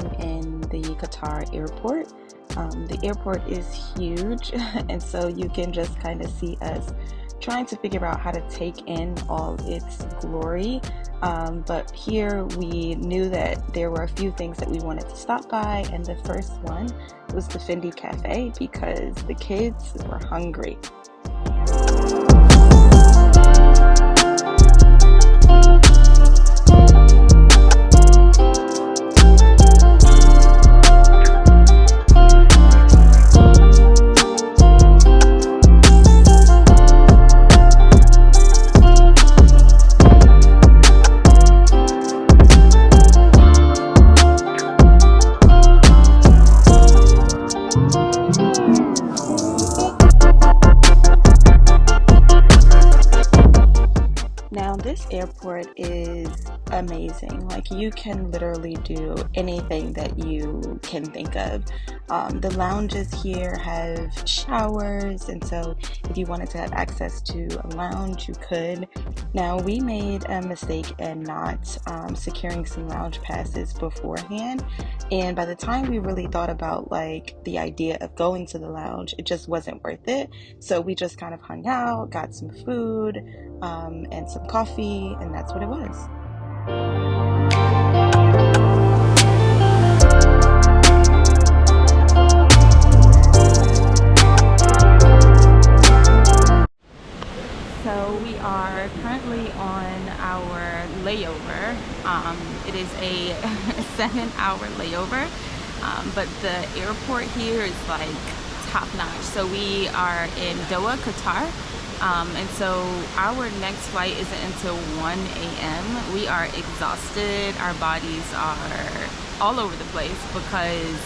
arriving in the Qatar airport. The airport is huge, and so you can just kind of see us trying to figure out how to take in all its glory. But here we knew that there were a few things that we wanted to stop by, and the first one was the Fendi Cafe because the kids were hungry. Now, this airport is amazing. Like, you can literally do anything that you can think of. The lounges here have showers, and so if you wanted to have access to a lounge, you could. Now, we made a mistake in not securing some lounge passes beforehand, and by the time we really thought about like the idea of going to the lounge, it just wasn't worth it. So we just kind of hung out, got some food, and some coffee, and that's what it was. So we are currently on our layover. It is a 7-hour layover, but the airport here is like top notch. So we are in Doha, Qatar. And so our next flight isn't until 1 a.m. We are exhausted. Our bodies are all over the place because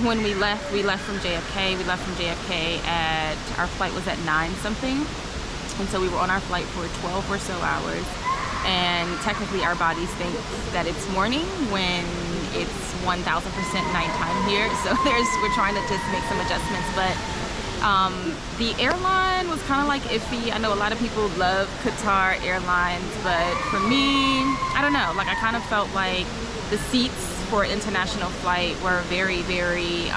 when we left from JFK. We left from JFK at, our flight was at 9 something. And so we were on our flight for 12 or so hours. And technically our bodies think that it's morning when it's 1000% nighttime here. So we're trying to just make some adjustments, but the airline was kind of like iffy. I know a lot of people love Qatar Airlines, but for me, I don't know, like I kind of felt like the seats for an international flight were very, very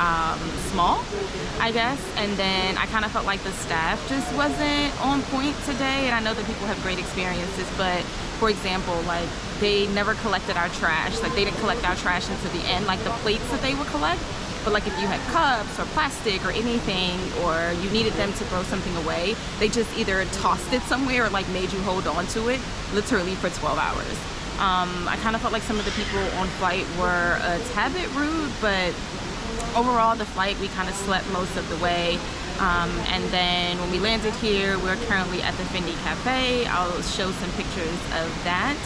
small, I guess. And then I kind of felt like the staff just wasn't on point today. And I know that people have great experiences, but for example, like they never collected our trash. Like they didn't collect our trash until the end, like the plates that they would collect. But like if you had cups or plastic or anything, or you needed them to throw something away, they just either tossed it somewhere or like made you hold on to it literally for 12 hours. I kind of felt like some of the people on flight were a tad bit rude, but overall the flight, we kind of slept most of the way. And then when we landed here, we're currently at the Fendi Cafe. I'll show some pictures of that.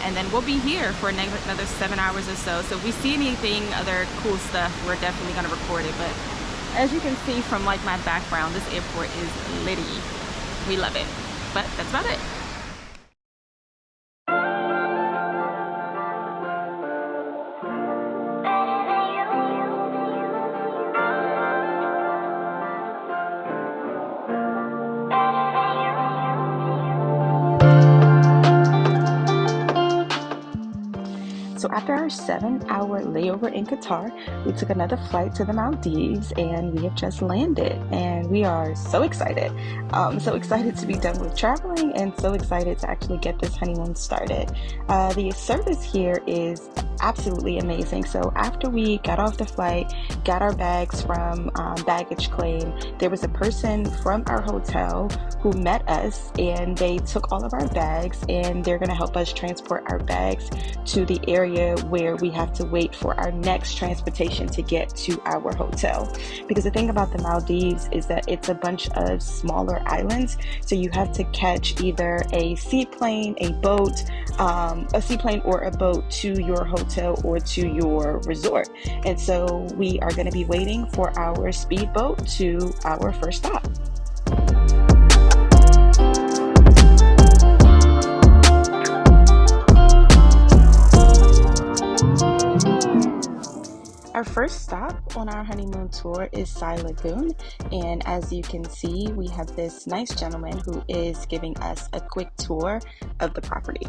And then we'll be here for another 7 hours or so. So if we see anything, other cool stuff, we're definitely going to record it. But as you can see from like my background, this airport is litty. We love it. But that's about it. So after our 7-hour layover in Qatar, we took another flight to the Maldives, and we have just landed, and we are so excited. So excited to be done with traveling, and so excited to actually get this honeymoon started. The service here is absolutely amazing. So after we got off the flight, got our bags from baggage claim, there was a person from our hotel who met us, and they took all of our bags, and they're going to help us transport our bags to the area where we have to wait for our next transportation to get to our hotel. Because the thing about the Maldives is that it's a bunch of smaller islands, so you have to catch either a seaplane, a seaplane or a boat to your hotel or to your resort. And so we are going to be waiting for our speedboat to our first stop. Our first stop on our honeymoon tour is SAII Lagoon, and as you can see, we have this nice gentleman who is giving us a quick tour of the property.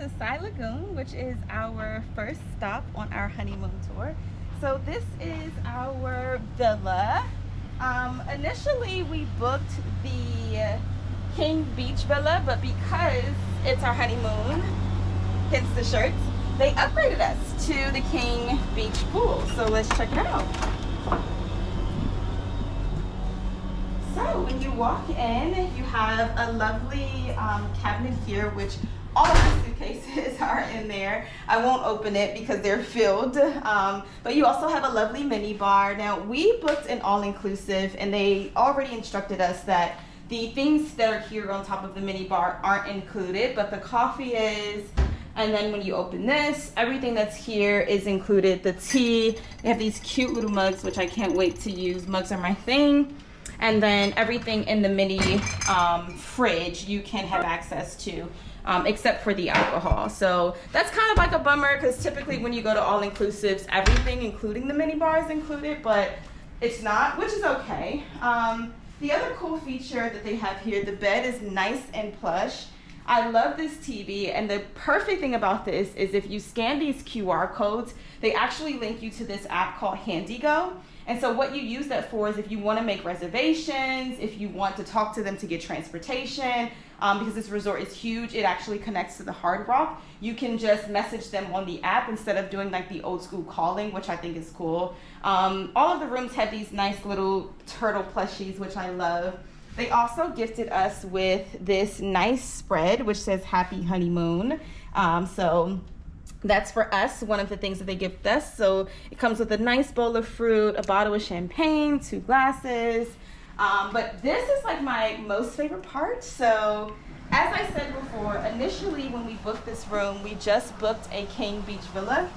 the SAII Lagoon, which is our first stop on our honeymoon tour. So this is our villa. Initially we booked the King Beach Villa, but because it's our honeymoon, hence the shirts, they upgraded us to the King Beach Pool. So let's check it out. So when you walk in, you have a lovely cabinet here, which all of the suitcases are in there. I won't open it because they're filled, but you also have a lovely mini bar. Now, we booked an all-inclusive, and they already instructed us that the things that are here on top of the mini bar aren't included, but the coffee is. And then when you open this, everything that's here is included. The tea, they have these cute little mugs, which I can't wait to use. Mugs are my thing. And then everything in the mini fridge you can have access to, except for the alcohol. So that's kind of like a bummer, because typically when you go to all-inclusives, everything, including the mini bar, is included, but it's not, which is okay. The other cool feature that they have here, the bed is nice and plush. I love this TV, and the perfect thing about this is if you scan these QR codes, they actually link you to this app called HandyGo. And so what you use that for is if you want to make reservations, if you want to talk to them to get transportation, because this resort is huge, it actually connects to the Hard Rock. You can just message them on the app instead of doing like the old school calling, which I think is cool. All of the rooms have these nice little turtle plushies, which I love. They also gifted us with this nice spread, which says Happy Honeymoon. So that's for us, one of the things that they gift us. So it comes with a nice bowl of fruit, a bottle of champagne, 2 glasses. But this is like my most favorite part. So as I said before, initially when we booked this room, we just booked a King Beach Villa.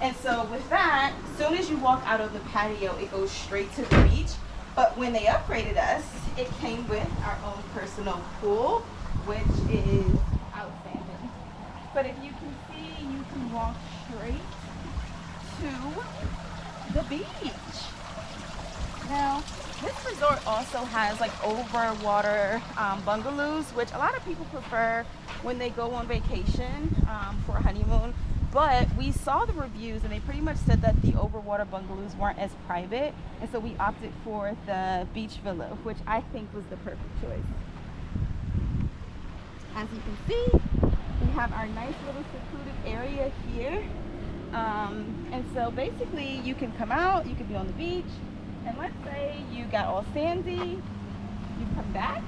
And so with that, as soon as you walk out of the patio, it goes straight to the beach. But when they upgraded us, it came with our own personal pool, which is outstanding. But if you can see, you can walk straight to the beach. Now, this resort also has like over water bungalows, which a lot of people prefer when they go on vacation for a honeymoon. But we saw the reviews, and they pretty much said that the overwater bungalows weren't as private, and so we opted for the beach villa, which I think was the perfect choice. As you can see, we have our nice little secluded area here, and so basically you can come out, you can be on the beach, and let's say you got all sandy, you come back.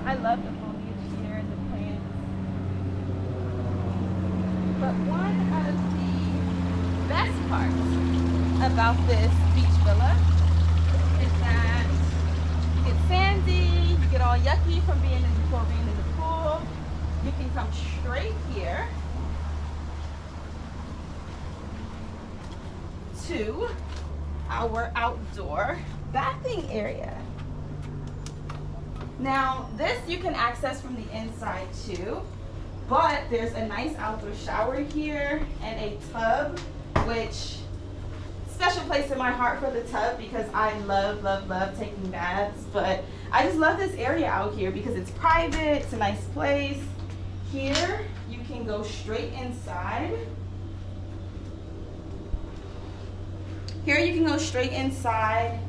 I love the foliage here and the plants. But one of the best parts about this beach villa is that you get sandy, you get all yucky from being in the pool. You can come straight here to our outdoor bathing area. Now, this you can access from the inside too, but there's a nice outdoor shower here and a tub, which special place in my heart for the tub because I love, love, love taking baths. But I just love this area out here because it's private, it's a nice place. Here, you can go straight inside. Here you can go straight inside,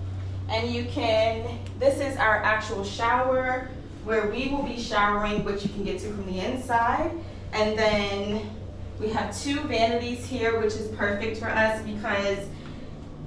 and you can, this is our actual shower where we will be showering, which you can get to from the inside. And then we have 2 vanities here, which is perfect for us because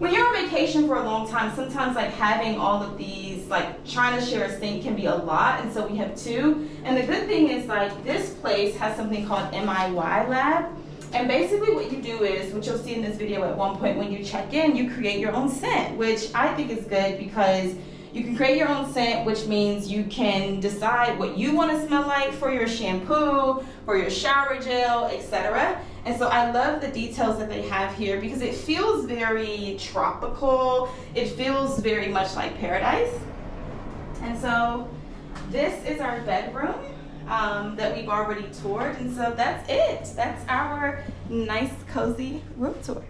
when you're on vacation for a long time, sometimes like having all of these, like trying to share a sink can be a lot. And so we have 2. And the good thing is like this place has something called MIY Lab. And basically what you do is, what you'll see in this video at one point when you check in, you create your own scent, which I think is good because you can create your own scent, which means you can decide what you want to smell like for your shampoo, for your shower gel, etc. And so I love the details that they have here because it feels very tropical. It feels very much like paradise. And so this is our bedroom that we've already toured. And so that's it. That's our nice, cozy room tour.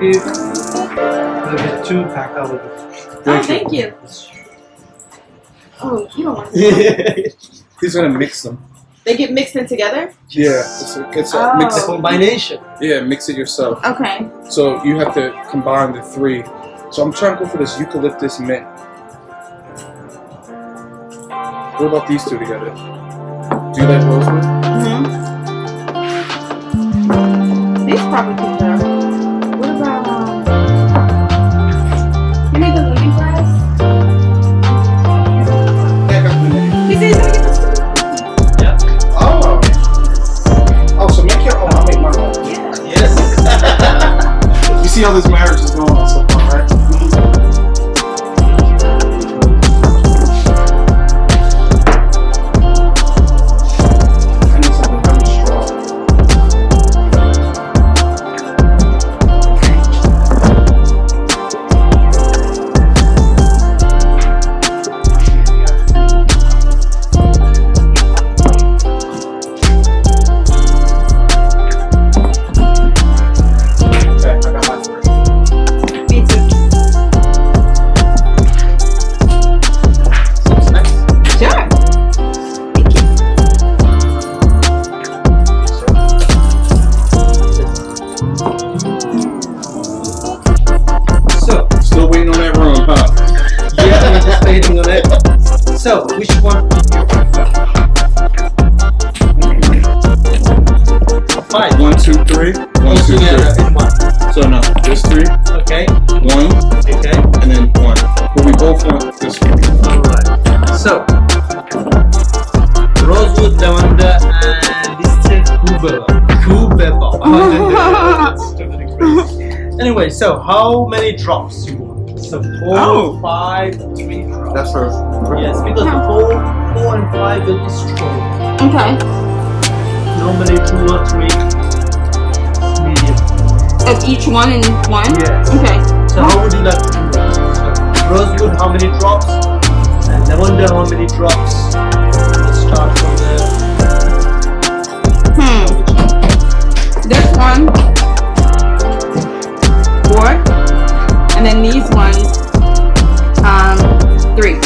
you. We'll get 2 pack out of it. Oh, thank you. Oh, you don't want to. He's gonna mix them. They get mixed in together? Yeah, it's a mix. The combination. Yeah, mix it yourself. Okay. So you have to combine the 3. So I'm trying to go for this eucalyptus mint. What about these 2 together? Do you like rosewood? These probably prefer. What about you make the lemongrass? He said he's gonna get this too. Yeah. Oh, so make your own. I'll make my own. Yeah. Yes. You see how this marriage is going on so far, right? So, which one do you prefer? 5. 1, 2, 3. 1, 2, 3. Together in one. So no, there's 3. Okay. 1. Okay. And then 1. But we both want this one. Alright. So, rosewood, lavender, and this is Kubeba. Anyway, so how many drops you want? So 4, 5, 3 drops. That's her. Yes, because the 4 and 5 will be strong. Okay. Normally 2 or 3 medium. Of each one in one? Yes. Okay. So how would you like to do that? So rosewood, how many drops? And lavender, how many drops? Let's start from This one, 4, and then these ones, 3.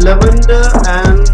lavender and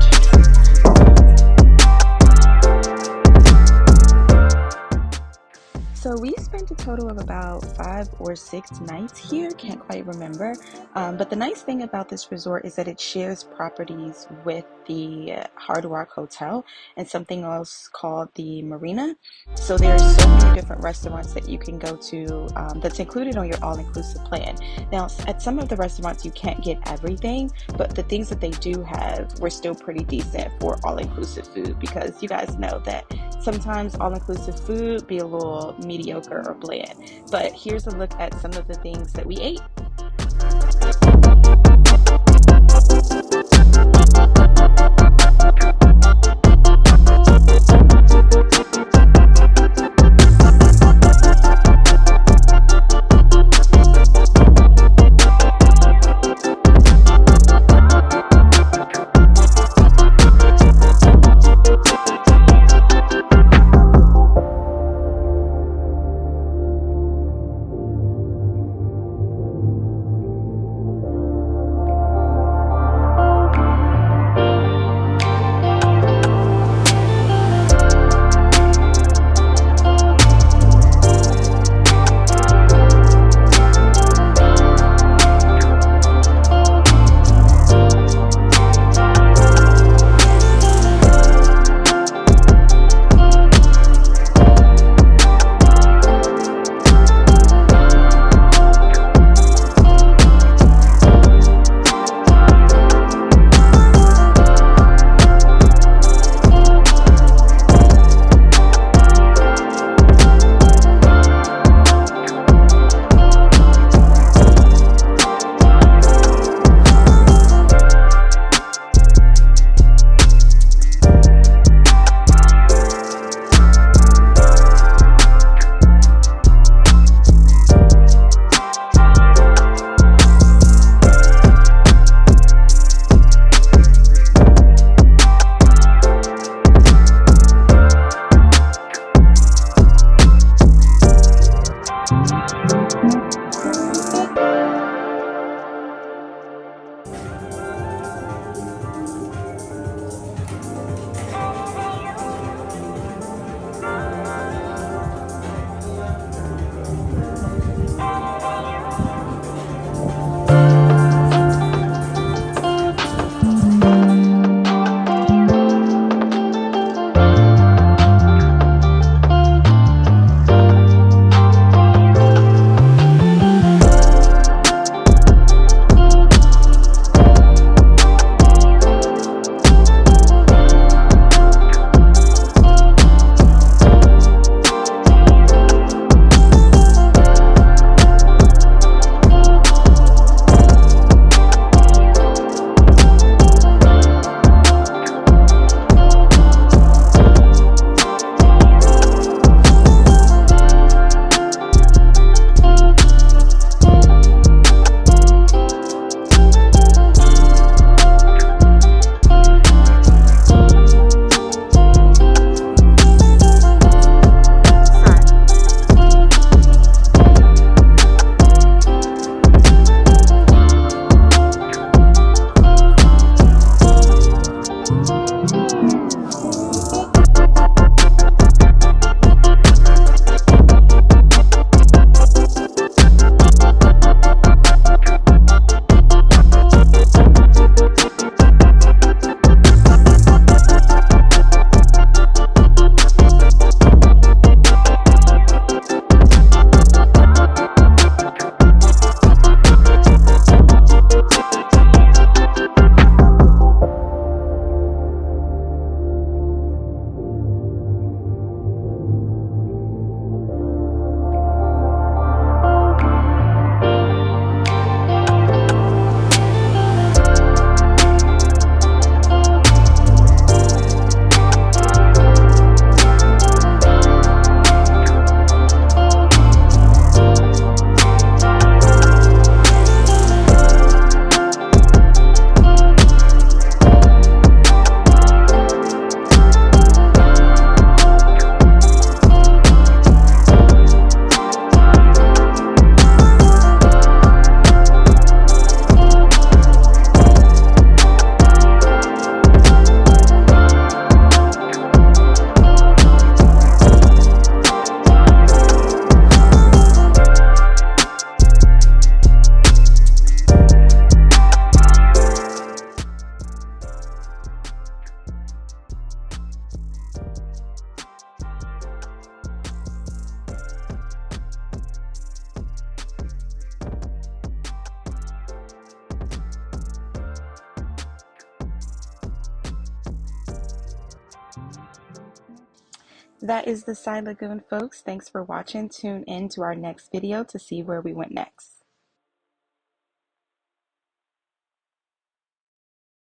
So we spent a total of about 5 or 6 nights here, can't quite remember. But the nice thing about this resort is that it shares properties with the Hard Rock Hotel and something else called the Marina. So there's so many different restaurants that you can go to that's included on your all-inclusive plan. Now, at some of the restaurants you can't get everything, but the things that they do have were still pretty decent for all-inclusive food, because you guys know that sometimes all-inclusive food be a little mediocre or bland. But here's a look at some of the things that we ate. That is the SAII Lagoon, folks. Thanks for watching. Tune in to our next video to see where we went next.